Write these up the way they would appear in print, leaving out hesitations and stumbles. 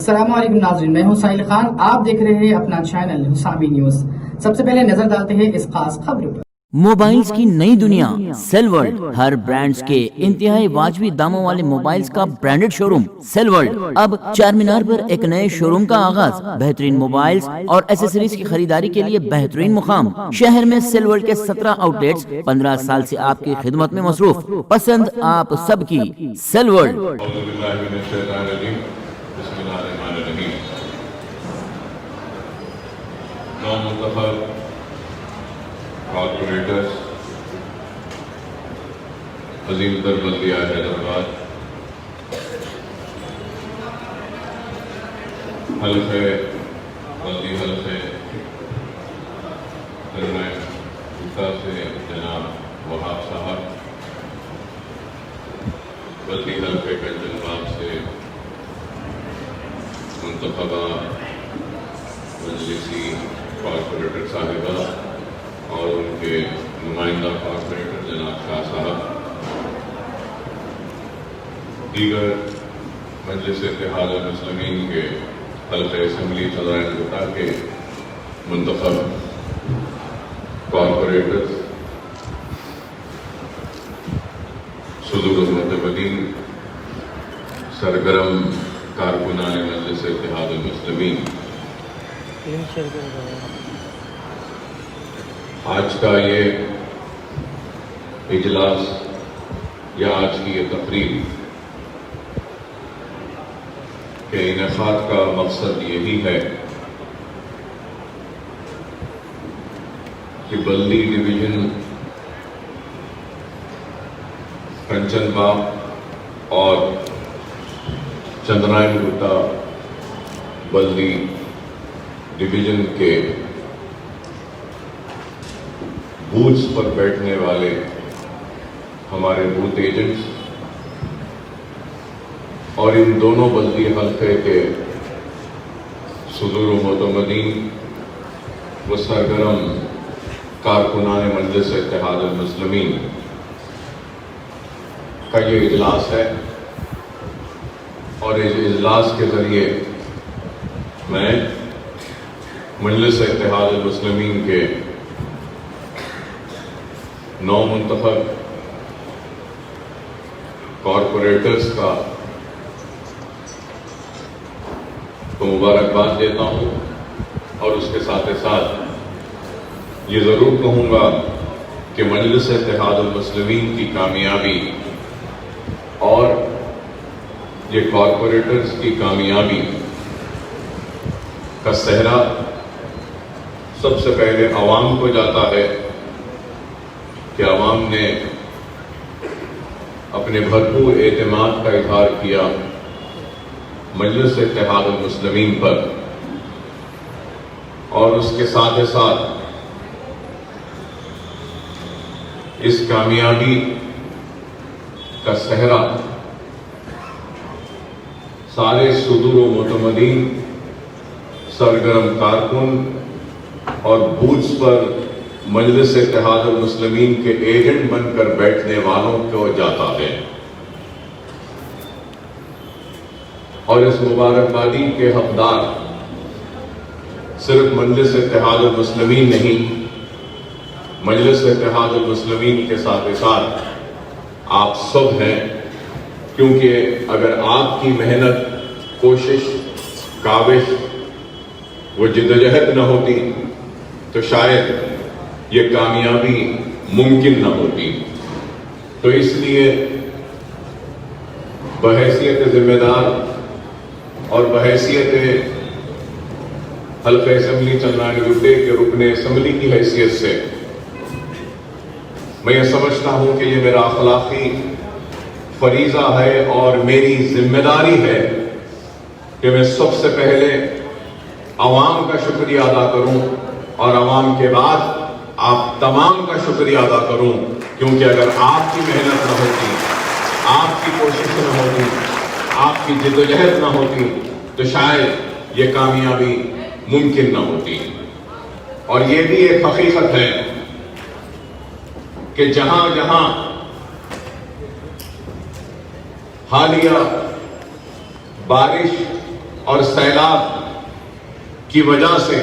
السلام علیکم ناظرین، میں ہوں ساحل خان، آپ دیکھ رہے ہیں اپنا چینل حسابی نیوز۔ سب سے پہلے نظر ڈالتے ہیں اس خاص خبر پر۔ موبائلز کی نئی دنیا سیل ورلڈ، ہر برانڈز کے انتہائی واجبی داموں والے موبائلز کا برانڈڈ شو روم سیل ورلڈ اب چار مینار پر ایک نئے شو روم کا آغاز۔ بہترین موبائلز اور ایسیسریز کی خریداری کے لیے بہترین مقام۔ شہر میں سیل ورلڈ کے 17 آؤٹ لیٹس 15 سال سے آپ کی خدمت میں مصروف۔ پسند آپ سب کی سیل ورلڈ۔ کارپوریٹرز، عظیم تر بلدیہ حیدرآباد، حلقے بلدی حلقے سے جناب وہاب صاحب، بلدی حلقے کنچن باغ سے منتخبہ مجلسی کارپوریٹر صاحبہ اور ان کے نمائندہ کارپوریٹر جناب شاہ صاحب، دیگر مجلس اتحاد المسلمین کے حلقہ اسمبلی چندرائن گٹا کے منتخب کارپوریٹرز، صدور المعتمدین، سرگرم کارکنان مجلس اتحاد المسلمین، آج کا یہ اجلاس یا آج کی یہ تقریب کے انعقاد کا مقصد یہی ہے کہ بلدی ڈویژن کنچن باغ اور چندرائن گٹا بلدی ڈویژن کے بوتھس پر بیٹھنے والے ہمارے بوتھ ایجنٹس اور ان دونوں بلدی حلقے کے صدور و معتمدین و سرگرم کارکنان مجلس اتحاد المسلمین کا یہ اجلاس ہے، اور اس اجلاس کے ذریعے میں مجلس اتحاد المسلمین کے نو منتخب کارپوریٹرز کا تو مبارکباد دیتا ہوں، اور اس کے ساتھ ساتھ یہ ضرور کہوں گا کہ مجلس اتحاد المسلمین کی کامیابی اور یہ کارپوریٹرز کی کامیابی کا سہرا سب سے پہلے عوام کو جاتا ہے کہ عوام نے اپنے بھرپور اعتماد کا اظہار کیا مجلس اتحاد المسلمین پر، اور اس کے ساتھ ساتھ اس کامیابی کا سہرا سارے صدور و معتمدین، سرگرم کارکن اور بوتھس پر مجلس اتحاد المسلمین کے ایجنٹ بن کر بیٹھنے والوں کو جاتا ہے، اور اس مبارکبادی کے حقدار صرف مجلس اتحاد المسلمین نہیں، مجلس اتحاد المسلمین کے ساتھ ساتھ آپ سب ہیں، کیونکہ اگر آپ کی محنت، کوشش، کاوش و جدوجہد نہ ہوتی تو شاید یہ کامیابی ممکن نہ ہوتی۔ تو اس لیے بحیثیت ذمہ دار اور بحیثیت حلقہ اسمبلی چندرائن گٹے کے رکن اسمبلی کی حیثیت سے میں یہ سمجھتا ہوں کہ یہ میرا اخلاقی فریضہ ہے اور میری ذمہ داری ہے کہ میں سب سے پہلے عوام کا شکریہ ادا کروں، اور عوام کے بعد آپ تمام کا شکریہ ادا کروں، کیونکہ اگر آپ کی محنت نہ ہوتی، آپ کی کوشش نہ ہوتی، آپ کی جدوجہد نہ ہوتی تو شاید یہ کامیابی ممکن نہ ہوتی۔ اور یہ بھی ایک حقیقت ہے کہ جہاں جہاں حالیہ بارش اور سیلاب کی وجہ سے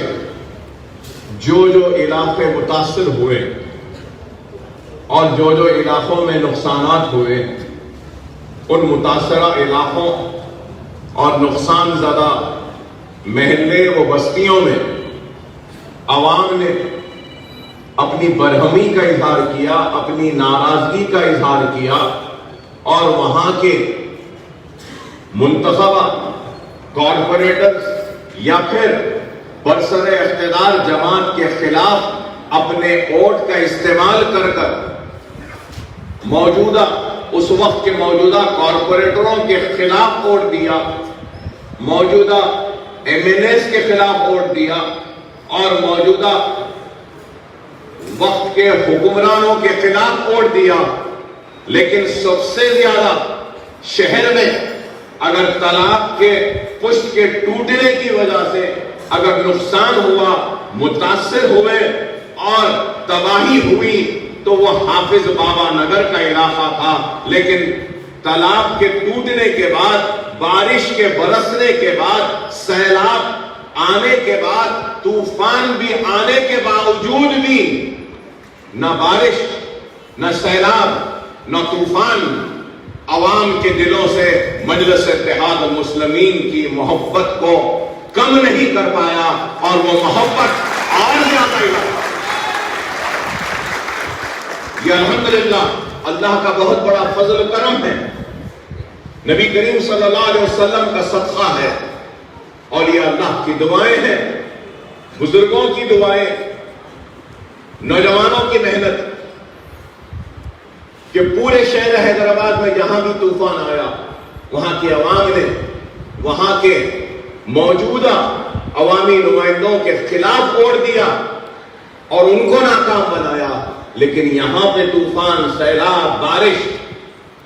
جو علاقے متاثر ہوئے اور جو علاقوں میں نقصانات ہوئے، ان متاثرہ علاقوں اور نقصان زدہ محلے و بستیوں میں عوام نے اپنی برہمی کا اظہار کیا، اپنی ناراضگی کا اظہار کیا، اور وہاں کے منتخبہ کارپوریٹرز یا پھر برسر اقتدار جماعت کے خلاف اپنے ووٹ کا استعمال کر اس وقت کے موجودہ کارپوریٹروں کے خلاف ووٹ دیا، موجودہ ایم این ایز کے خلاف ووٹ دیا، اور موجودہ وقت کے حکمرانوں کے خلاف ووٹ دیا۔ لیکن سب سے زیادہ شہر میں اگر تالاب کے پشت کے ٹوٹنے کی وجہ سے اگر نقصان ہوا، متاثر ہوئے اور تباہی ہوئی تو وہ حافظ بابا نگر کا علاقہ تھا۔ لیکن تالاب کے ٹوٹنے کے بعد، بارش کے برسنے کے بعد، سیلاب آنے کے بعد، طوفان بھی آنے کے باوجود بھی نہ بارش، نہ سیلاب، نہ طوفان عوام کے دلوں سے مجلس اتحاد المسلمین کی محبت کو کم نہیں کر پایا، اور وہ محبت اور زیادہ ہی بڑھا۔ یہ الحمدللہ اللہ کا بہت بڑا فضل و کرم ہے، نبی کریم صلی اللہ علیہ وسلم کا صدقہ ہے، اور یہ اللہ کی دعائیں ہیں، بزرگوں کی دعائیں، نوجوانوں کی محنت، کہ پورے شہر حیدرآباد میں جہاں بھی طوفان آیا وہاں کی عوام نے وہاں کے موجودہ عوامی نمائندوں کے خلاف ووٹ دیا اور ان کو ناکام بنایا۔ لیکن یہاں پہ طوفان، سیلاب، بارش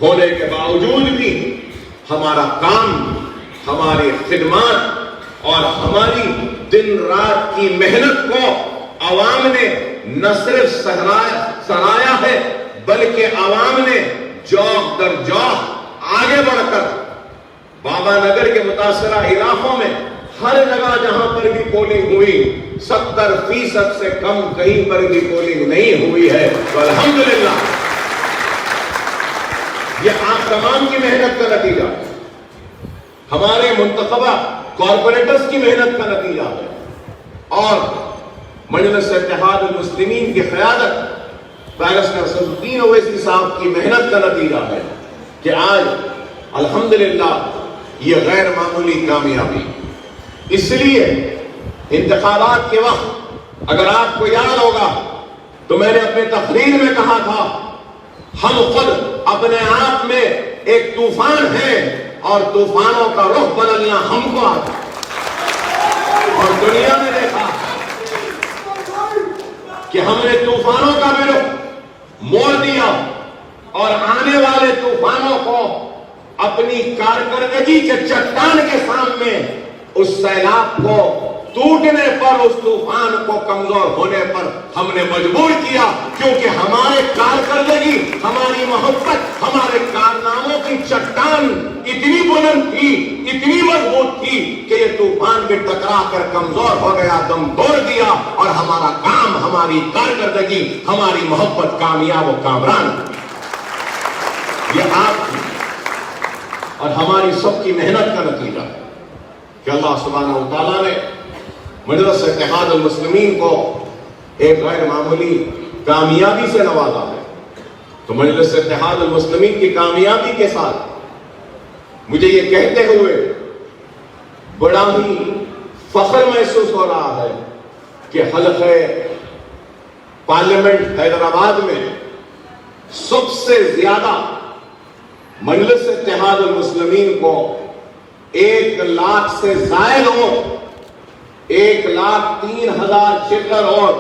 ہونے کے باوجود بھی ہمارا کام، ہماری خدمات اور ہماری دن رات کی محنت کو عوام نے نہ صرف سراہا ہے بلکہ عوام نے جوق در جوق آگے بڑھ کر بابا نگر کے متاثرہ علاقوں میں ہر جگہ جہاں پر بھی پولنگ ہوئی 70% سے کم کہیں پر بھی پولنگ نہیں ہوئی ہے، تو الحمدللہ یہ آپ تمام کی محنت کا نتیجہ، ہمارے منتخبہ کارپوریٹرز کی محنت کا نتیجہ ہے، اور مجلس اتحاد المسلمین کی قیادت بیرسٹر صدرالدین اویسی صاحب کی محنت کا نتیجہ ہے کہ آج الحمدللہ یہ غیر معمولی کامیابی۔ اس لیے انتخابات کے وقت اگر آپ کو یاد ہوگا تو میں نے اپنے تقریر میں کہا تھا، ہم خود اپنے آپ میں ایک طوفان ہیں اور طوفانوں کا رخ بدلنا ہم کو آتا، اور دنیا نے دیکھا کہ ہم نے طوفانوں کا بھی رخ موڑ دیا اور آنے والے طوفانوں کو اپنی کارکردگی کے چٹان کے سامنے اس سیلاب کو ٹوٹنے پر، اس طوفان کو کمزور ہونے پر ہم نے مجبور کیا، کیونکہ ہمارے کارکردگی، ہماری محبت، ہمارے کارناموں کی چٹان اتنی بلند تھی، اتنی مضبوط تھی کہ یہ طوفان بھی ٹکرا کر کمزور ہو گیا، دم توڑ دیا، اور ہمارا کام، ہماری کارکردگی، ہماری محبت کامیاب و کامران۔ یہ آپ اور ہماری سب کی محنت کا نتیجہ ہے کہ اللہ سبحانہ و تعالیٰ نے مجلس اتحاد المسلمین کو ایک غیر معمولی کامیابی سے نوازا ہے۔ تو مجلس اتحاد المسلمین کی کامیابی کے ساتھ مجھے یہ کہتے ہوئے بڑا ہی فخر محسوس ہو رہا ہے کہ حلقہ پارلیمنٹ حیدرآباد میں سب سے زیادہ مجلس اتحاد المسلمین کو 1 لاکھ سے زائد ووٹ، 1,03,000 چکر اور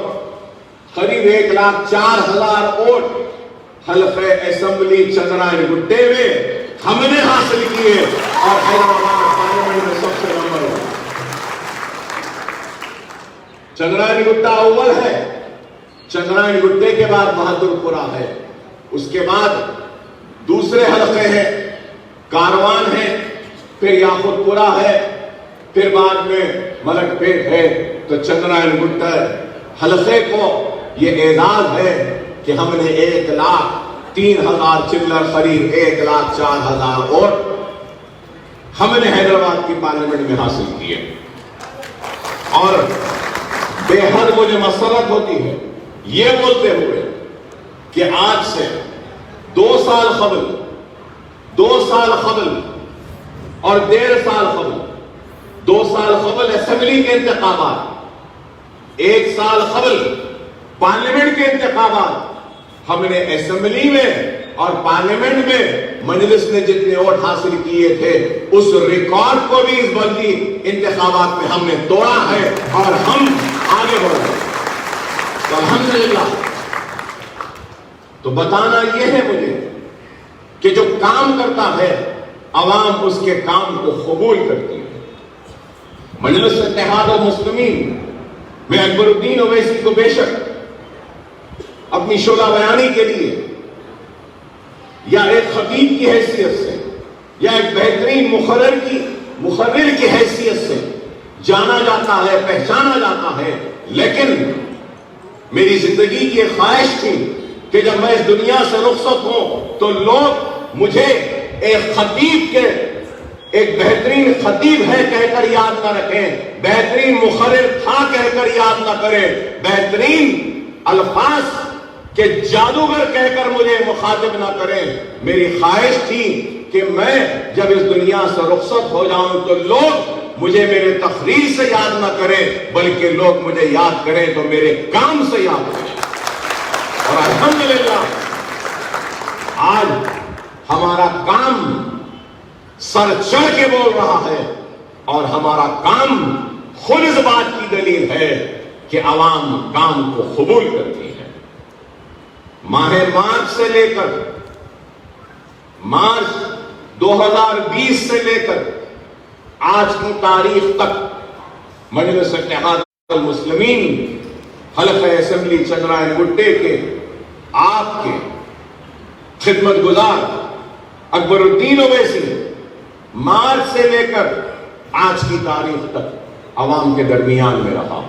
قریب 1,04,000 ووٹ حلقہ اسمبلی چندرائن گڈے میں ہم نے حاصل کیے، اور حیدرآباد پارلیمنٹ میں سب سے نمبر 1۔ چندرائن گڈا اول ہے، چندرائن گڈے کے بعد بہادر پورہ ہے، اس کے بعد دوسرے حلقے ہیں، کاروان ہے، پھر یاقوت پورہ ہے، پھر بعد میں ملک پیٹ ہے تو چندرائن گٹر حلقے کو یہ اعزاز ہے کہ ہم نے 1,03,000 چلر خرید 1,04,000 ووٹ ہم نے حیدرآباد کی پارلیمنٹ میں حاصل کیے. اور بے حد مجھے مسرت ہوتی ہے یہ بولتے ہوئے کہ آج سے 2 سال قبل اور 1.5 سال قبل 2 سال قبل اسمبلی کے انتخابات، 1 سال قبل پارلیمنٹ کے انتخابات، ہم نے اسمبلی میں اور پارلیمنٹ میں مجلس نے جتنے ووٹ حاصل کیے تھے اس ریکارڈ کو بھی اس بلدی انتخابات میں ہم نے توڑا ہے اور ہم آگے بڑھ رہے ہیں. تو الحمدللہ. تو بتانا یہ ہے مجھے کہ جو کام کرتا ہے عوام اس کے کام کو قبول کرتی ہے. مجلس اتحاد المسلمین میں اکبر الدین اویسی کو بے شک اپنی شعلہ بیانی کے لیے یا ایک خطیب کی حیثیت سے یا ایک بہترین مقرر کی حیثیت سے جانا جاتا ہے، پہچانا جاتا ہے. لیکن میری زندگی کی ایک خواہش تھی کہ جب میں اس دنیا سے رخصت ہوں تو لوگ مجھے ایک خطیب کے ایک بہترین خطیب ہے کہہ کر یاد نہ رکھیں، بہترین مقرر تھا کہہ کر یاد نہ کریں، بہترین الفاظ کہ جادوگر کہہ کر مجھے مخاطب نہ کریں. میری خواہش تھی کہ میں جب اس دنیا سے رخصت ہو جاؤں تو لوگ مجھے میرے تقریر سے یاد نہ کریں بلکہ لوگ مجھے یاد کریں تو میرے کام سے یاد کریں. اور الحمدللہ آج ہمارا کام سر چڑھ کے بول رہا ہے اور ہمارا کام خود اس بات کی دلیل ہے کہ عوام کام کو قبول کرتی ہے. ماہ مارچ سے لے کر مارچ 2020 سے لے کر آج کی تاریخ تک مجلس اتحاد المسلمین حلقہ اسمبلی چندرائن گٹے کے آپ کے خدمت گزار اکبر الدین اویسی مارچ سے لے کر آج کی تاریخ تک عوام کے درمیان میں رہا.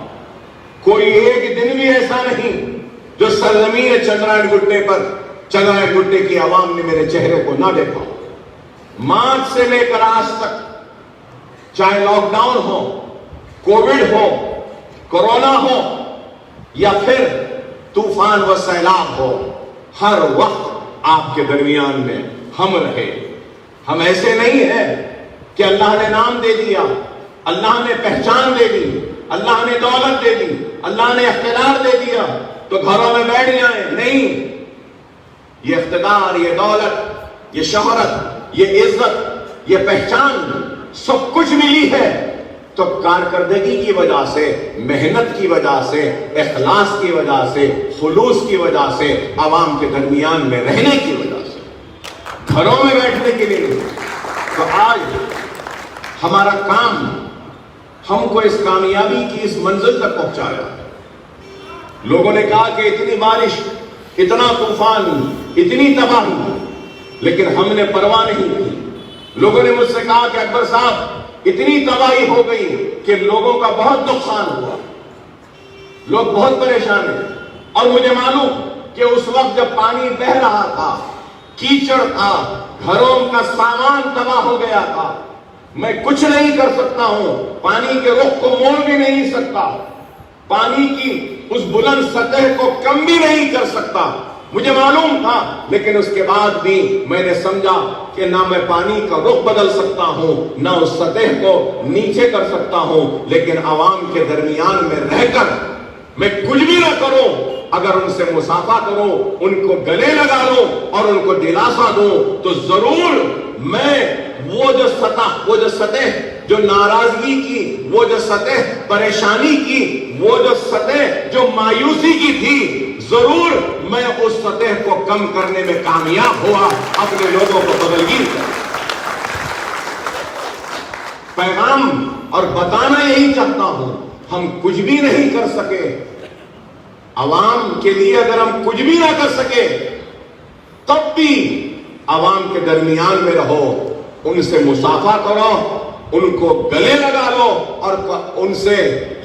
کوئی ایک دن بھی ایسا نہیں جو سرزمین چندرائن گٹے پر چندرائن گٹے کی عوام نے میرے چہرے کو نہ دیکھا. مارچ سے لے کر آج تک چاہے لاک ڈاؤن ہو، کووڈ ہو، کورونا ہو یا پھر طوفان و سیلاب ہو، ہر وقت آپ کے درمیان میں ہم رہے. ہم ایسے نہیں ہیں کہ اللہ نے نام دے دیا، اللہ نے پہچان دے دی، اللہ نے دولت دے دی، اللہ نے اقتدار دے دیا تو گھروں میں بیٹھ جائیں. نہیں، یہ اقتدار، یہ دولت، یہ شہرت، یہ عزت، یہ پہچان سب کچھ ملی ہے تو کارکردگی کی وجہ سے، محنت کی وجہ سے، اخلاص کی وجہ سے، خلوص کی وجہ سے، عوام کے درمیان میں رہنے کی وجہ سے، گھروں میں بیٹھنے کے لیے. تو آج ہمارا کام ہم کو اس کامیابی کی اس منزل تک پہنچایا. لوگوں نے کہا کہ اتنی بارش، اتنا طوفان، اتنی تباہی، لیکن ہم نے پرواہ نہیں کی. لوگوں نے مجھ سے کہا کہ اکبر صاحب اتنی تباہی ہو گئی کہ لوگوں کا بہت نقصان ہوا، لوگ بہت پریشان ہیں. اور مجھے معلوم کہ اس وقت جب پانی بہ رہا تھا، کیچڑ تھا، گھروں کا سامان تباہ ہو گیا تھا، میں کچھ نہیں کر سکتا ہوں، پانی کے رخ کو موڑ بھی نہیں سکتا، پانی کی اس بلند سطح کو کم بھی نہیں کر سکتا. مجھے معلوم تھا، لیکن اس کے بعد بھی میں نے سمجھا کہ نہ میں پانی کا رخ بدل سکتا ہوں، نہ اس سطح کو نیچے کر سکتا ہوں، لیکن عوام کے درمیان میں رہ کر میں کچھ بھی نہ کروں، اگر ان سے مصافحہ کروں، ان کو گلے لگا لوں اور ان کو دلاسا دوں تو ضرور میں وہ جو سطح جو ناراضگی کی، وہ جو سطح پریشانی کی، وہ جو سطح جو مایوسی کی تھی، ضرور میں اس سطح کو کم کرنے میں کامیاب ہوا، اپنے لوگوں کو بدلگیر کر. پیغام اور بتانا یہی چاہتا ہوں، ہم کچھ بھی نہیں کر سکے، عوام کے لیے اگر ہم کچھ بھی نہ کر سکے تب بھی عوام کے درمیان میں رہو، ان سے مصافحہ کرو، ان کو گلے لگا لو اور ان سے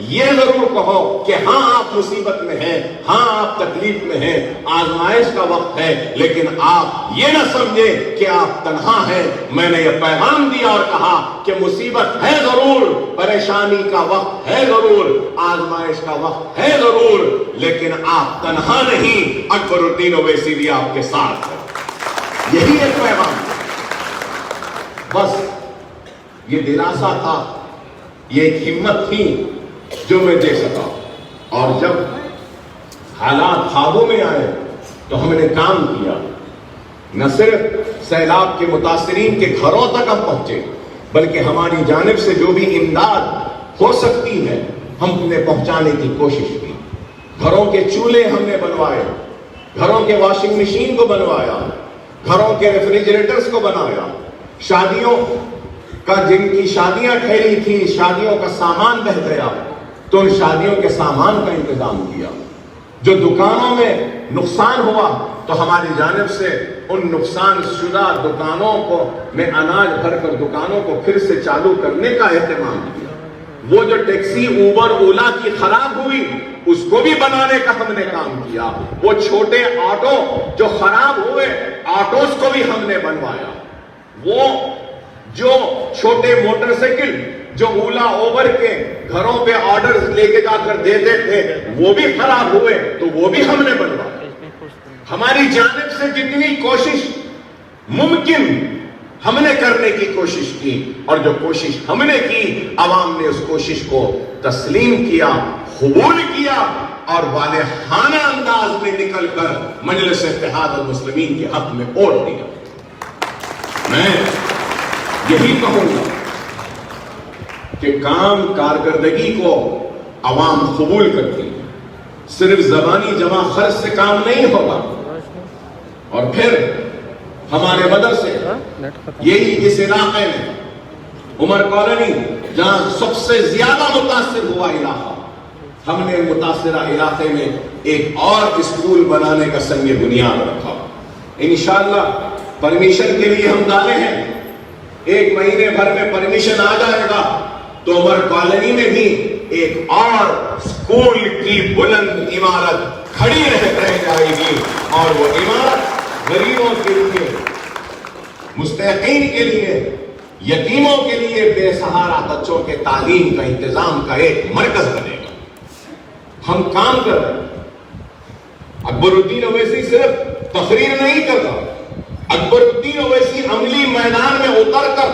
یہ ضرور کہو کہ ہاں آپ مصیبت میں ہیں، ہاں آپ تکلیف میں ہیں، آزمائش کا وقت ہے، لیکن آپ یہ نہ سمجھیں کہ آپ تنہا ہیں۔ میں نے یہ پیغام دیا اور کہا کہ مصیبت ہے ضرور، پریشانی کا وقت ہے ضرور، آزمائش کا وقت ہے ضرور، لیکن آپ تنہا نہیں، اکبر الدین اویسی بھی آپ کے ساتھ ہے۔ یہی ایک پیغام، بس یہ دلاسا تھا، یہ ایک ہمت تھی جو میں دے سکا۔ اور جب حالات قابو میں آئے تو ہم نے کام کیا، نہ صرف سیلاب کے متاثرین کے گھروں تک ہم پہنچے، بلکہ ہماری جانب سے جو بھی امداد ہو سکتی ہے ہم نے پہنچانے کی کوشش کی۔ گھروں کے چولہے ہم نے بنوائے، گھروں کے واشنگ مشین کو بنوایا، گھروں کے ریفریجریٹرز کو بنایا، شادیوں کا جن کی شادیاں ٹھہری تھی، شادیوں کا سامان بہہ گیا تو ان شادیوں کے سامان کا انتظام کیا۔ جو دکانوں میں نقصان ہوا تو ہماری جانب سے ان نقصان شدہ دکانوں کو میں اناج بھر کر دکانوں کو پھر سے چالو کرنے کا اہتمام کیا۔ وہ جو ٹیکسی اوبر اولا کی خراب ہوئی اس کو بھی بنانے کا ہم نے کام کیا۔ وہ چھوٹے آٹو جو خراب ہوئے آٹوز کو بھی ہم نے بنوایا۔ وہ جو چھوٹے موٹر سائیکل جو اولا اوبر کے گھروں پہ آرڈرز لے کے جا کر دیتے تھے وہ بھی خراب ہوئے تو وہ بھی ہم نے بنوایا۔ ہماری جانب سے جتنی کوشش ممکن ہم نے کرنے کی کوشش کی، اور جو کوشش ہم نے کی عوام نے اس کوشش کو تسلیم کیا، قبول کیا اور والہانہ انداز میں نکل کر مجلس اتحاد المسلمین کے حق میں ووٹ دیا۔ میں یہی کہوں گا کہ کام کارکردگی کو عوام قبول کرتی ہے، صرف زبانی جمع خرچ سے کام نہیں ہوگا۔ اور پھر ہمارے مدرسے یہی اس علاقے میں عمر کالونی جہاں سب سے زیادہ متاثر ہوا علاقہ، ہم نے متاثرہ علاقے میں ایک اور اسکول بنانے کا سنگ بنیاد رکھا۔ انشاءاللہ پرمیشن کے لیے ہم ڈالے ہیں، 1 مہینے بھر میں پرمیشن آ جائے گا تو عمر کالونی میں بھی ایک اور اسکول کی بلند عمارت کھڑی رہ جائے گی، اور وہ عمارت غریبوں کے لیے، مستحقین کے لیے، یتیموں کے لیے، بے سہارا بچوں کے تعلیم کا انتظام کا ایک مرکز بنے گا۔ ہم کام کر رہے ہیں۔ اکبر الدین اویسی صرف تقریر نہیں کر رہا، اکبر الدین اویسی عملی میدان میں اتر کر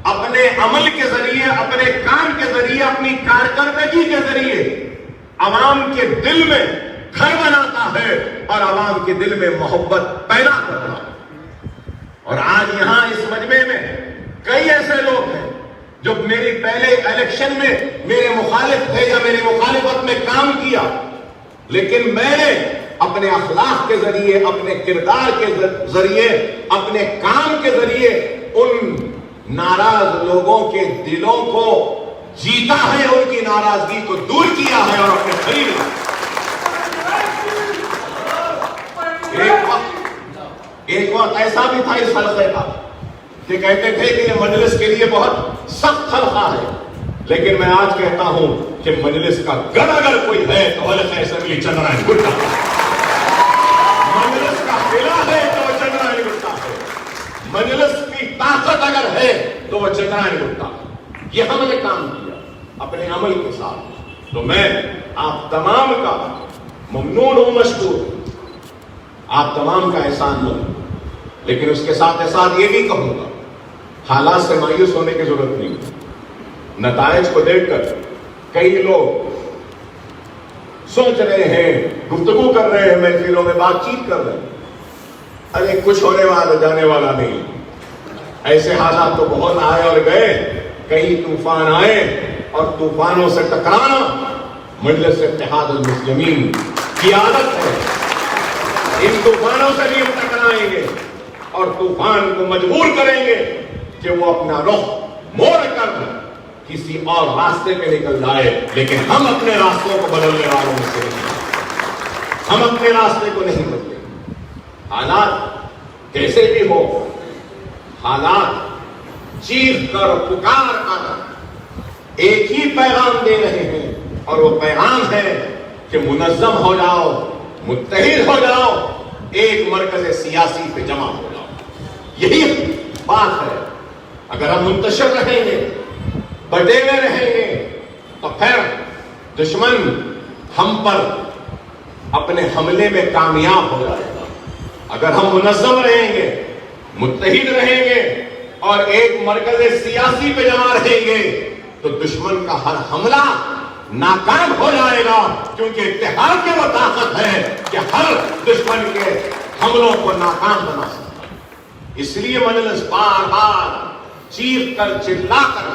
اپنے عمل کے ذریعے، اپنے کام کے ذریعے، اپنی کارکردگی کے ذریعے عوام کے دل میں گھر بناتا ہے اور عوام کے دل میں محبت پیدا کرتا ہے۔ اور آج یہاں اس مجمع میں کئی ایسے لوگ ہیں جو میری پہلے الیکشن میں میرے مخالف تھے یا میری مخالفت میں کام کیا، لیکن میں نے اپنے اخلاق کے ذریعے، اپنے کردار کے ذریعے، اپنے کام کے ذریعے ان ناراض لوگوں کے دلوں کو جیتا ہے، ان کی ناراضگی کو دور کیا ہے اور اپنے قریب لایا۔ ایک وقت ایسا بھی تھا اس حلقے کا کہ کہتے تھے کہ یہ مجلس کے لیے بہت سخت حلقہ ہے، لیکن میں آج کہتا ہوں کہ مجلس کا گڑھ اگر کوئی ہے تو حلقہ اسمبلی چندرائن گٹا ہے۔ مجلس کا قلعہ ہے تو وہ چندرائن گٹا ہے، مجلس کی طاقت اگر ہے تو وہ چندرائن گٹا ہے۔ یہ ہم نے کام کیا اپنے عمل کے ساتھ، تو میں آپ تمام کا ممنون ہوں، مشکور ہوں، آپ تمام کا احسان مند، لیکن اس کے ساتھ ساتھ یہ بھی کہوں گا حالات سے مایوس ہونے کی ضرورت نہیں۔ نتائج کو دیکھ کر کئی لوگ سوچ رہے ہیں، گفتگو کر رہے ہیں، محفلوں میں بات چیت کر رہے ہیں، ارے کچھ ہونے والا جانے والا نہیں۔ ایسے حالات تو بہت آئے اور گئے، کئی طوفان آئے اور طوفانوں سے ٹکرانا مجلس اتحاد المسلمین کی عادت ہے۔ ان طوفانوں سے بھی ہم ٹکرائیں گے اور طوفان کو مجبور کریں گے کہ وہ اپنا رخ موڑ کر کسی اور راستے پہ نکل جائے، لیکن ہم اپنے راستوں کو بدلنے والوں میں سے نہیں، ہم اپنے راستے کو نہیں بدلیں۔ حالات کیسے بھی ہو، حالات چیخ کر پکار کر ایک ہی پیغام دے رہے ہیں، اور وہ پیغام ہے کہ منظم ہو جاؤ، متحد ہو جاؤ، ایک مرکز سیاسی پہ جمع ہو جاؤ۔ یہی بات ہے۔ اگر ہم منتشر رہیں گے، بٹے ہوئے رہیں گے، تو پھر دشمن ہم پر اپنے حملے میں کامیاب ہو جائے گا۔ اگر ہم منظم رہیں گے، متحد رہیں گے اور ایک مرکز سیاسی پہ جمع رہیں گے، تو دشمن کا ہر حملہ ناکام ہو جائے گا، کیونکہ اتحاد کی وہ طاقت ہے کہ ہر دشمن کے حملوں کو ناکام بنا سکتا ہے۔ اس لیے مجلس بار بار چیخ کر چلا کر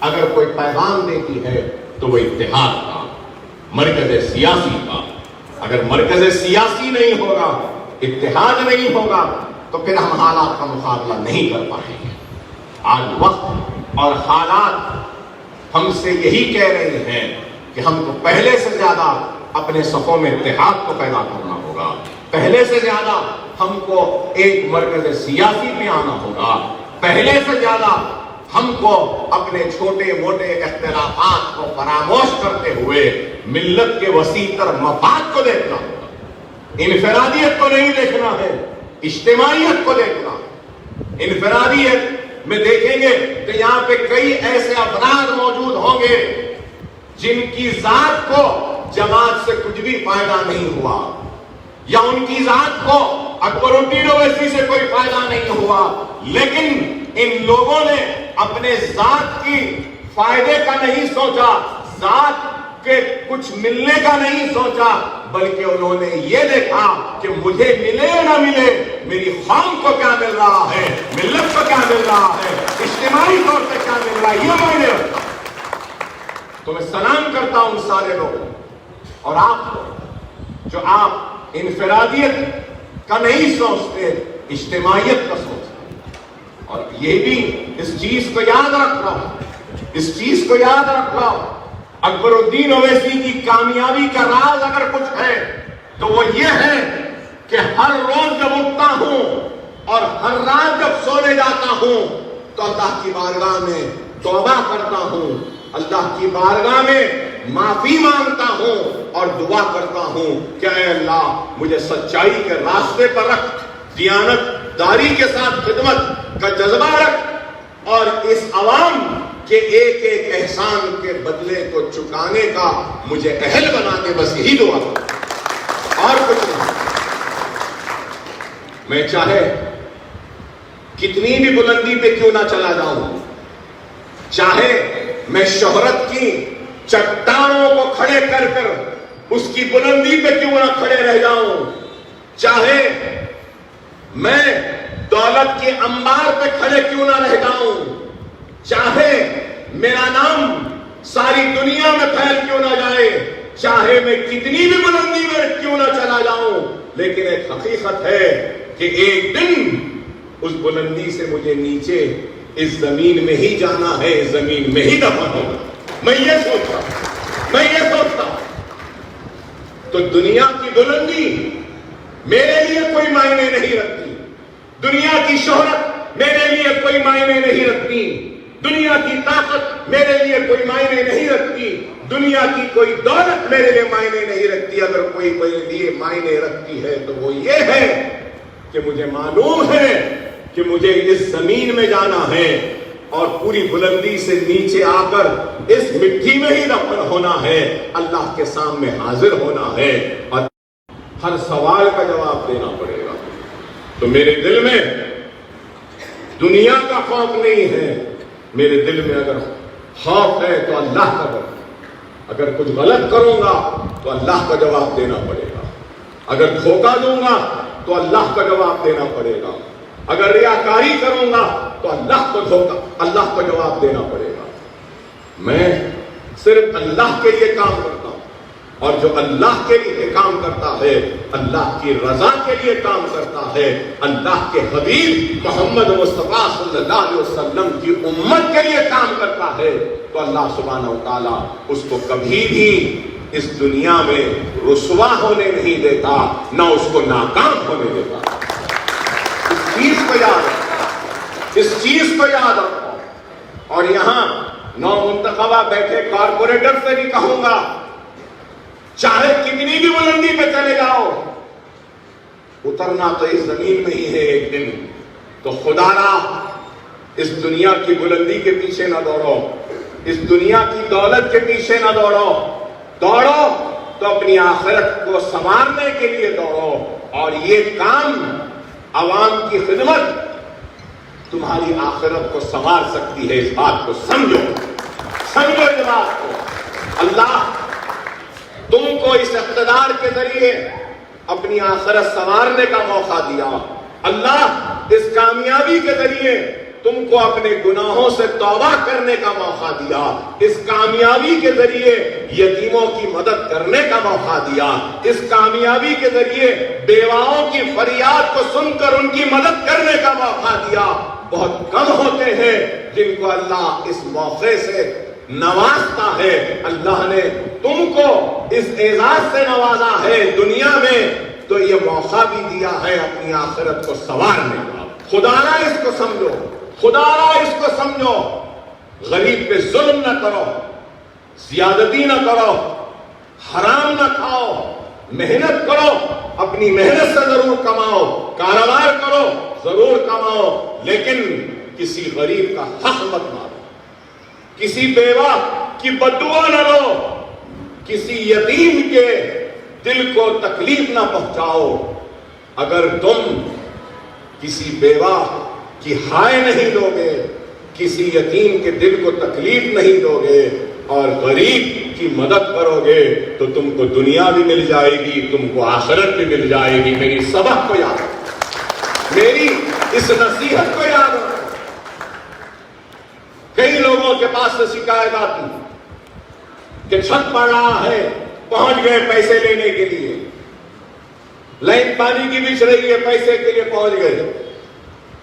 اگر کوئی پیغام دیتی ہے تو وہ اتحاد کا، مرکز سیاسی کا۔ اگر مرکز سیاسی نہیں ہوگا، اتحاد نہیں ہوگا، تو پھر ہم حالات کا مقابلہ نہیں کر پائیں گے۔ آج وقت اور حالات ہم سے یہی کہہ رہے ہیں کہ ہم کو پہلے سے زیادہ اپنے صفوں میں اتحاد کو پیدا کرنا ہوگا، پہلے سے زیادہ ہم کو ایک مرکز سیاسی پہ آنا ہوگا، پہلے سے زیادہ ہم کو اپنے چھوٹے موٹے اختلافات کو فراموش کرتے ہوئے ملت کے وسیع تر مفاد کو دیکھنا ہوگا۔ انفرادیت کو نہیں دیکھنا ہے، اجتماعیت کو دیکھنا۔ انفرادیت میں دیکھیں گے کہ یہاں پہ کئی ایسے افراد موجود ہوں گے جن کی ذات کو جماعت سے کچھ بھی فائدہ نہیں ہوا، یا ان کی ذات کو اکبر الدین اویسی سے کوئی فائدہ نہیں ہوا، لیکن ان لوگوں نے اپنے ذات کی فائدے کا نہیں سوچا، ذات کے کچھ ملنے کا نہیں سوچا، بلکہ انہوں نے یہ دیکھا کہ مجھے ملے یا نہ ملے، میری قوم کو کیا مل رہا ہے، ملت کو کیا مل رہا ہے، اجتماعی طور پہ کیا مل رہا ہے، یہ معنی رکھتا۔ تو میں سلام کرتا ہوں سارے لوگوں اور آپ کو، جو آپ انفرادیت کا نہیں سوچتے، اجتماعیت کا سوچتے۔ اور یہ بھی اس چیز کو یاد رکھ رہا ہوں، اس چیز کو یاد رکھ رہا ہوں، اکبر الدین اویسی کی کامیابی کا راز اگر کچھ ہے تو وہ یہ ہے کہ ہر روز جب اٹھتا ہوں اور ہر رات جب سونے جاتا ہوں تو اللہ کی بارگاہ میں توبہ کرتا ہوں، اللہ کی بارگاہ میں معافی مانگتا ہوں اور دعا کرتا ہوں کہ اے اللہ مجھے سچائی کے راستے پر رکھ، دیانت داری کے ساتھ خدمت کا جذبہ رکھ، اور اس عوام کہ ایک ایک احسان کے بدلے کو چکانے کا مجھے اہل بنا دے۔ بس یہی دعا کرتا، اور کچھ نہیں۔ میں چاہے کتنی بھی بلندی پہ کیوں نہ چلا جاؤں، چاہے میں شہرت کی چٹانوں کو کھڑے کر کر اس کی بلندی پہ کیوں نہ کھڑے رہ جاؤں، چاہے میں دولت کے انبار پہ کھڑے کیوں نہ رہ جاؤں، چاہے میرا نام ساری دنیا میں پھیل کیوں نہ جائے، چاہے میں کتنی بھی بلندی میں کیوں نہ چلا جاؤں، لیکن ایک حقیقت ہے کہ ایک دن اس بلندی سے مجھے نیچے اس زمین میں ہی جانا ہے، اس زمین میں ہی دفن ہوگا۔ میں یہ سوچتا ہوں۔ تو دنیا کی بلندی میرے لیے کوئی معنی نہیں رکھتی، دنیا کی شہرت میرے لیے کوئی معنی نہیں رکھتی، دنیا کی طاقت میرے لیے کوئی معنی نہیں رکھتی، دنیا کی کوئی دولت میرے لیے معنی نہیں رکھتی۔ اگر کوئی میرے لیے معنی رکھتی ہے تو وہ یہ ہے کہ مجھے معلوم ہے کہ مجھے اس زمین میں جانا ہے اور پوری بلندی سے نیچے آ کر اس مٹی میں ہی دفن ہونا ہے، اللہ کے سامنے حاضر ہونا ہے اور ہر سوال کا جواب دینا پڑے گا۔ تو میرے دل میں دنیا کا خوف نہیں ہے، میرے دل میں اگر خوف ہے تو اللہ کا ڈر۔ اگر کچھ غلط کروں گا تو اللہ کا جواب دینا پڑے گا، اگر دھوکہ دوں گا تو اللہ کا جواب دینا پڑے گا، اگر ریاکاری کروں گا تو اللہ کو جواب دینا پڑے گا۔ میں صرف اللہ کے لیے کام کرتا ہوں، اور جو اللہ کے لیے کام کرتا ہے، اللہ کی رضا کے لیے کام کرتا ہے، اللہ کے حبیب محمد مصطفیٰ صلی اللہ علیہ وسلم کی امت کے لیے کام کرتا ہے، تو اللہ سبحانہ و تعالیٰ اس کو کبھی بھی اس دنیا میں رسوا ہونے نہیں دیتا، نہ اس کو ناکام ہونے دیتا۔ اس چیز کو یاد رکھنا، اس چیز کو یاد رکھو. اور یہاں نو منتخبہ بیٹھے کارپوریٹر سے بھی کہوں گا, چاہے کتنی بھی بلندی پہ چلے جاؤ, اترنا تو اس زمین میں ہی ہے ایک دن. تو خدا را اس دنیا کی بلندی کے پیچھے نہ دوڑو, اس دنیا کی دولت کے پیچھے نہ دوڑو. دوڑو تو اپنی آخرت کو سنوارنے کے لیے دوڑو. اور یہ کام عوام کی خدمت تمہاری آخرت کو سنوار سکتی ہے. اس بات کو سمجھو, سمجھو اس بات کو. اللہ تم کو اس اقتدار کے ذریعے اپنی آخرت سنوارنے کا موقع دیا. اللہ اس کامیابی کے ذریعے تم کو اپنے گناہوں سے توبہ کرنے کا موقع دیا. اس کامیابی کے ذریعے یتیموں کی مدد کرنے کا موقع دیا. اس کامیابی کے ذریعے بیواؤں کی فریاد کو سن کر ان کی مدد کرنے کا موقع دیا. بہت کم ہوتے ہیں جن کو اللہ اس موقع سے نوازتا ہے. اللہ نے تم کو اس اعزاز سے نوازا ہے دنیا میں, تو یہ موقع بھی دیا ہے اپنی آخرت کو سنوارنے کا. خدا را اس کو سمجھو, خدا را اس کو سمجھو. غریب پہ ظلم نہ کرو, زیادتی نہ کرو, حرام نہ کھاؤ, محنت کرو, اپنی محنت سے ضرور کماؤ, کاروبار کرو, ضرور کماؤ, لیکن کسی غریب کا حق مت مارو, کسی بیوہ کی بددعا نہ لو, کسی یتیم کے دل کو تکلیف نہ پہنچاؤ. اگر تم کسی بیوہ کی ہائے نہیں دو گے, کسی یتیم کے دل کو تکلیف نہیں دو گے, اور غریب کی مدد کرو گے, تو تم کو دنیا بھی مل جائے گی, تم کو آخرت بھی مل جائے گی. میری سبق کو یاد رکھو, میری اس نصیحت کو یاد رکھو. کئی لوگوں کے پاس سے شکایت آتی کہ چھت پڑ رہا ہے, پہنچ گئے پیسے لینے کے لیے, لائٹ پانی کی بچھ رہی ہے, پیسے کے لیے پہنچ گئے,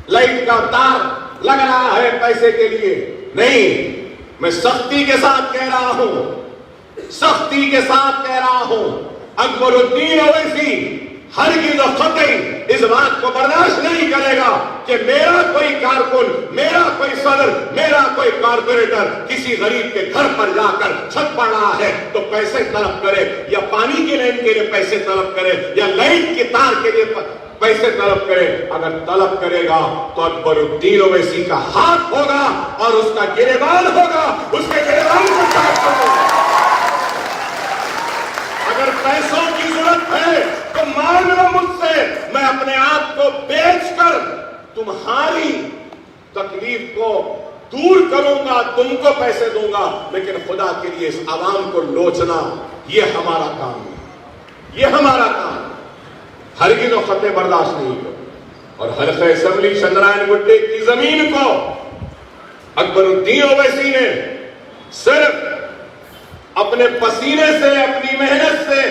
لائٹ کا تار لگ رہا ہے پیسے کے لیے. نہیں, میں سختی کے ساتھ کہہ رہا ہوں, سختی کے ساتھ کہہ رہا ہوں, اکبر الدین اویسی ہرگز و قطعی اس بات کو برداشت نہیں کرے گا کہ میرا کوئی کارکن, میرا کوئی صدر, میرا کوئی کارپوریٹر کسی غریب کے گھر پر جا کر چھت پڑ رہا ہے تو پیسے طلب کرے, یا پانی کی لائن کے لیے پیسے طلب کرے, یا لائٹ کی تار کے لیے پیسے طلب کرے. اگر طلب کرے گا تو اکبر الدین اویسی کا ہاتھ ہوگا اور اس کا گریبان ہوگا, اس کے گریبان کو کاٹ ہوگا. اگر پیسوں کی ضرورت ہے تو مانگ لو مجھ سے, میں اپنے آپ کو بیچ کر تمہاری تکلیف کو دور کروں گا, تم کو پیسے دوں گا. لیکن خدا کے لیے اس عوام کو لوچنا یہ ہمارا کام ہے, یہ ہمارا کام ہے. ہرگز و خطے برداشت نہیں کرو. اور حلقہ اسمبلی چندرائن گٹے کی زمین کو اکبر الدین اویسی نے صرف اپنے پسینے سے, اپنی محنت سے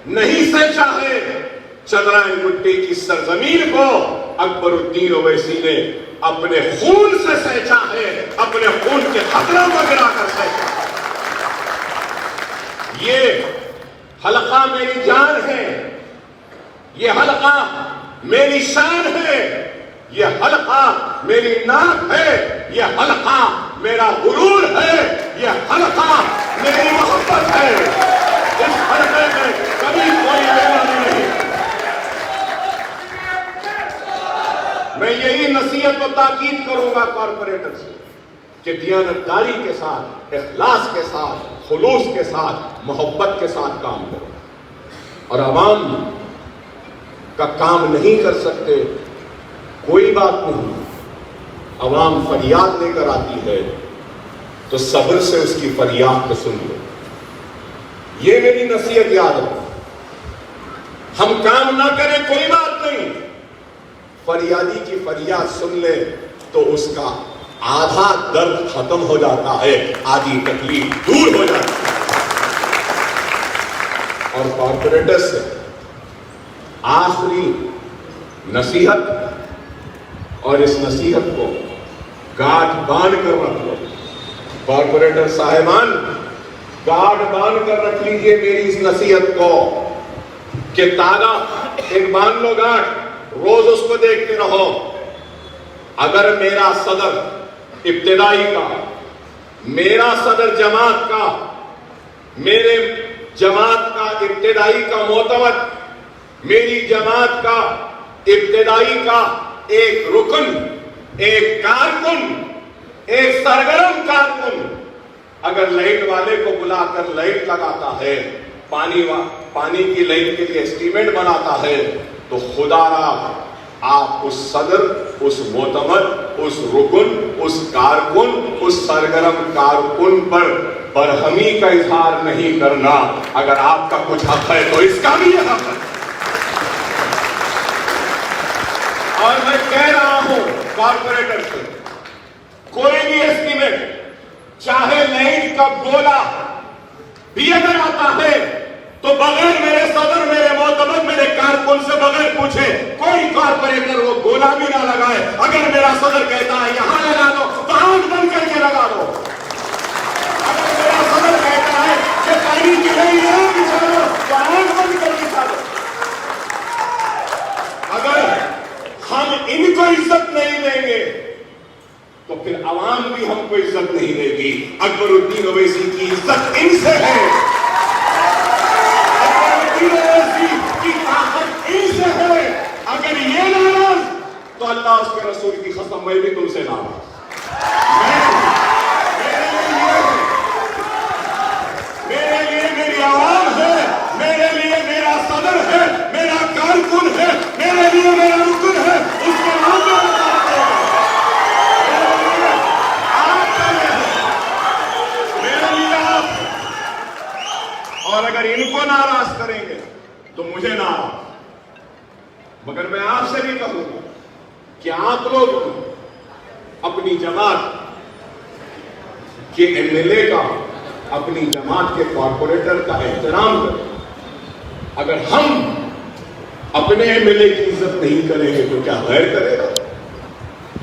نہیں سینچا ہے. چندرائن گٹی کی سرزمین کو اکبر الدین اویسی نے اپنے خون سے سینچا ہے, اپنے خون کے قطروں کو گرا کر سینچا. یہ حلقہ میری جان ہے, یہ حلقہ میری شان ہے, یہ حلقہ میری ناک ہے, یہ حلقہ میرا غرور ہے, یہ حلقہ میری محبت ہے. اس حلقے میں کبھی کوئی بیماری نہیں. میں یہی نصیحت و تاکید کروں گا کارپوریٹر سے کہ دیانتداری کے ساتھ, اخلاص کے ساتھ, خلوص کے ساتھ, محبت کے ساتھ کام کرو. اور عوام کا کام نہیں کر سکتے, کوئی بات نہیں. عوام فریاد لے کر آتی ہے تو صبر سے اس کی فریاد کو سن لو. یہ میری نصیحت یاد رکھو. ہم کام نہ کریں کوئی بات نہیں, فریادی کی فریاد سن لے تو اس کا آدھا درد ختم ہو جاتا ہے, آدھی تکلیف دور ہو جاتی ہے. اور کارپوریٹر سے آخری نصیحت, اور اس نصیحت کو گاٹھ باندھ کر رکھ لو. کارپوریٹر صاحبان, گاٹھ باندھ کر رکھ لیجئے میری اس نصیحت کو کہ تالا ایک باندھ لو گاٹھ, روز اس کو دیکھتے رہو. اگر میرا صدر ابتدائی کا، میرا صدر جماعت کا، میرے جماعت کا ابتدائی کا معتمد، میری جماعت کا ابتدائی کا ایک رکن، ایک کارکن، ایک سرگرم کارکن اگر لائٹ والے کو بلا کر لائٹ لگاتا ہے، پانی کی لائٹ کے لیے اسٹیمیٹ بناتا ہے، تو خدا را آپ اس صدر، اس معتمد، اس رکن، اس کارکن، اس سرگرم کارکن پر برہمی کا اظہار نہیں کرنا۔ اگر آپ کا کچھ حق ہے تو اس کا بھی یہ حق ہے۔ اور میں کہہ رہا ہوں کارپوریٹر سے، کوئی بھی اسٹیمیٹ، چاہے لائٹ کا گولا بھی اگر آتا ہے تو بغیر میرے صدر، میرے معتمد، میرے کارکن سے بغیر پوچھے کوئی کارپوریٹر وہ گولا بھی نہ لگائے۔ اگر میرا صدر کہتا ہے یہاں لگا دو تو آنکھ بند کر کے لگا دو۔ اگر میرا صدر کہتا ہے کہ پانی کی لائن یہاں بچھا دو تو آنکھ بند کر کے بچھا دو۔ اگر ہم ان کو عزت نہیں دیں گے تو پھر عوام بھی ہم کو عزت نہیں دے گی۔ اکبر الدین اویسی کی عزت ان سے ہے، اکبر الدین اویسی کی طاقت ان سے ہے۔ اگر یہ ناراض تو اللہ اس کے رسول کی قسم میں بھی تم سے ناراض۔ میرے لیے میری عوام ہے، میرے لیے میرا صدر ہے، میرا کارکن ہے، میرے لیے میرا رکن ہے، اس کے نام پہ اور اگر ان کو ناراض کریں گے تو مجھے ناراض۔ مگر میں آپ سے بھی کہوں گا کہ آپ لوگ اپنی جماعت کے ایم ایل اے کا، اپنی جماعت کے کارپوریٹر کا احترام کریں۔ اگر ہم اپنے ایم ایل اے کی عزت نہیں کریں گے تو کیا غیر کرے گا؟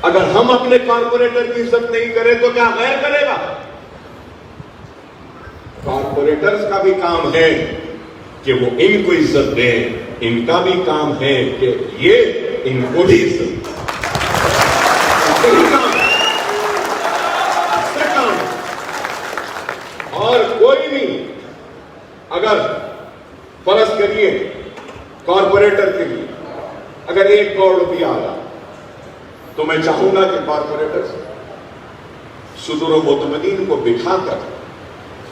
اگر ہم اپنے کارپوریٹر کی عزت نہیں کریں تو کیا غیر کرے گا؟ کارپوریٹرز کا بھی کام ہے کہ وہ ان کو عزت دیں، ان کا بھی کام ہے کہ یہ ان کو بھی عزت دیں۔ اور کوئی بھی اگر فرض کریے کارپوریٹر کے لیے اگر 1 کروڑ روپیہ آ رہا تو میں چاہوں گا کہ کارپوریٹر صدور و معتمدین کو بٹھا کر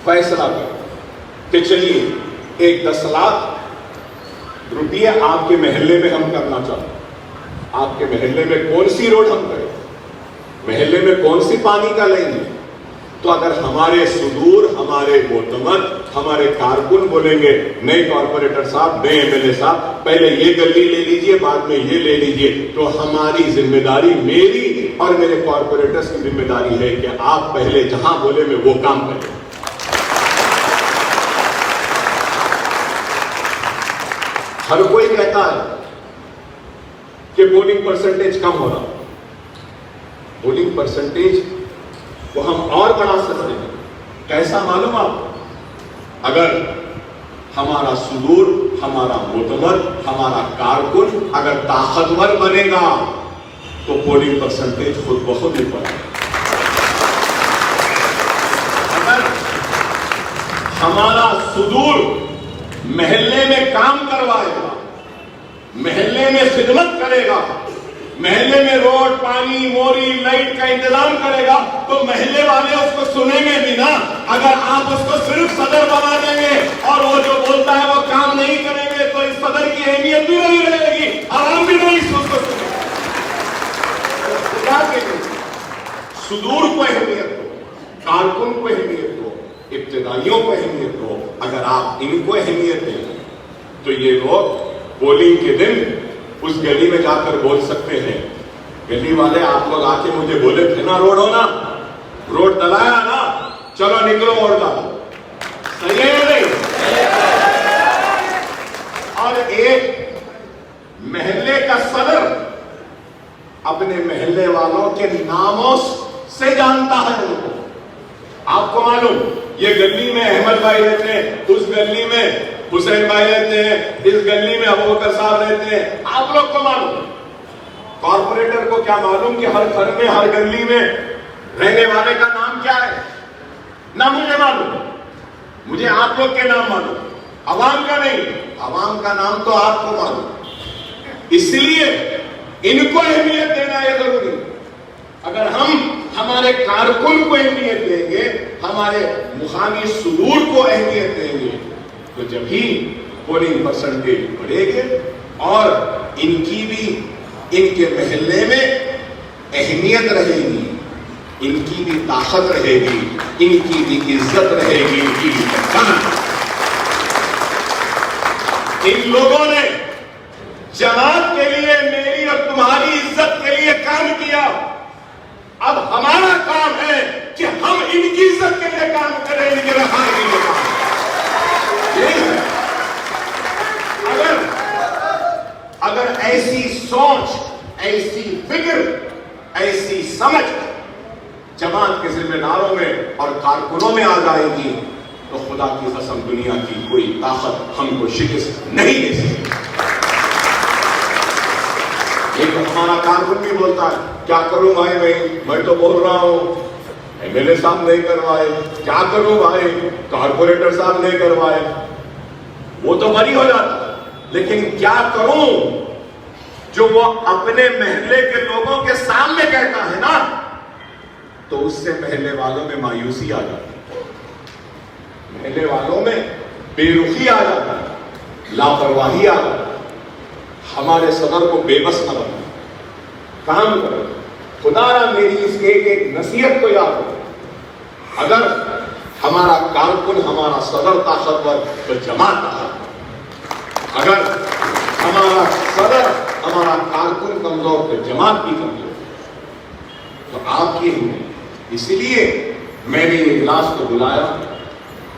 فیصلہ کر کہ چلیے 10 لاکھ روپیہ آپ کے محلے میں ہم کرنا چاہتے ہیں۔ آپ کے محلے میں کون سی روڈ ہم کریں، محلے میں کون سی پانی کا لیں گے؟ تو اگر ہمارے صدور، ہمارے معتمد، ہمارے کارکن بولیں گے نئے کارپوریٹر صاحب، نئے ایم ایل اے صاحب پہلے یہ گلی لے لیجئے، بعد میں یہ لے لیجئے، تو ہماری ذمہ داری، میری اور میرے کارپوریٹرز کی ذمہ داری ہے کہ آپ پہلے جہاں بولے میں وہ کام کریں۔ ہر کوئی کہتا ہے کہ پولنگ پرسنٹیج کم ہو رہا، پولنگ پرسنٹیج کو ہم اور بڑھا سکتے ہیں۔ کیسا معلوم آپ؟ اگر ہمارا صدور، ہمارا معتمد، ہمارا کارکن اگر طاقتور بنے گا تو پولنگ پرسنٹیج خود بخود ہی بڑھے گا۔ اگر ہمارا صدور محلے میں کام کروائے گا، محلے میں خدمت کرے گا، محلے میں روڈ، پانی، موری، لائٹ کا انتظام کرے گا تو محلے والے اس کو سنیں گے بھی نا۔ اگر آپ اس کو صرف صدر بنا دیں گے اور وہ جو بولتا ہے وہ کام نہیں کریں گے تو اس صدر کی اہمیت بھی نہیں رہے گی، عوام بھی نہیں اس کو سنیں گے۔ صدور کو اہمیت دو، کارکن کو اہمیت دو، ابتدائیوں کو اہمیت دو۔ اگر آپ ان کو اہمیت دیں تو یہ لوگ پولنگ کے دن اس گلی میں جا کر بول سکتے ہیں، گلی والے آپ لوگ آ کے مجھے بولے تھے نا روڈ ہونا، روڈ ڈلایا نا، چلو نکلو اور ڈالو۔ صحیح ہے نہیں؟ اور ایک محلے کا صدر اپنے محلے والوں کے ناموں سے جانتا ہے ان کو۔ آپ کو معلوم یہ گلی میں احمد بھائی رہتے ہیں، اس گلی میں حسین بھائی رہتے ہیں، اس گلی میں ابوبکر صاحب رہتے ہیں، آپ لوگ کو معلوم۔ کارپوریٹر کو کیا معلوم کہ ہر گھر میں ہر گلی میں رہنے والے کا نام کیا ہے؟ نہ مجھے معلوم، مجھے آپ لوگ کے نام معلوم، عوام کا نہیں، عوام کا نام تو آپ کو معلوم. اس لیے ان کو اہمیت دینا یہ ضروری ہے. اگر ہم ہمارے کارکن کو اہمیت دیں گے، ہمارے مقامی صدور کو اہمیت دیں گے، تو جب ہی پولنگ پرسنٹیج بڑھے گے اور ان کی بھی ان کے محلے میں اہمیت رہے گی، ان کی بھی طاقت رہے گی، ان کی بھی عزت رہے گی، ان کی بھی پہچان. ان لوگوں نے جماعت کے لیے، میری اور تمہاری عزت کے لیے کام کیا. اب ہمارا کام ہے کہ ہم ان کی عزت کے لیے کام کریں، ان کے رفاہ کے لیے کام کریں. یہی ہے. اگر ایسی سوچ، ایسی فکر، ایسی سمجھ جماعت کے ذمہ داروں میں اور کارکنوں میں آ جائے گی تو خدا کی قسم دنیا کی کوئی طاقت ہم کو شکست نہیں دے سکتی. ایک ہمارا کارکن بھی بولتا ہے کیا کروں بھائی، میں تو بول رہا ہوں، ایم ایل اے صاحب نہیں کروائے، کیا کروں بھائی، کارپوریٹر صاحب نہیں کروائے. وہ تو بری ہو جاتا، لیکن کیا کروں جو وہ اپنے محلے کے لوگوں کے سامنے کہتا ہے نا، تو اس سے محلے والوں میں مایوسی آ جاتی ہے، محلے والوں میں بے رخی آ جاتا ہے، لاپرواہی آ جاتی ہے. ہمارے صدر کو بے بس نہ بنا، کام کرو. خدا را میری اس ایک نصیحت کو یاد رکھو، اگر ہمارا کارکن، ہمارا صدر طاقتور تو جماعت طاقتور، اگر ہمارا صدر، ہمارا کارکن کمزور تو جماعت بھی کمزور. تو آپ کی ہمت، اسی لیے میں نے یہ اجلاس کو بلایا،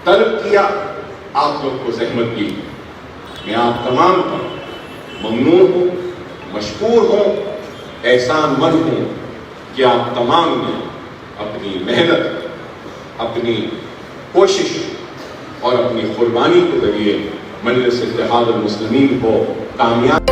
طلب کیا، آپ لوگ کو زحمت دی. میں آپ تمام کا ممنون ہوں، مشکور ہوں، احسان مند ہوں کہ آپ تمام نے اپنی محنت، اپنی کوشش اور اپنی قربانی کے ذریعے مجلس اتحاد المسلمین کو کامیاب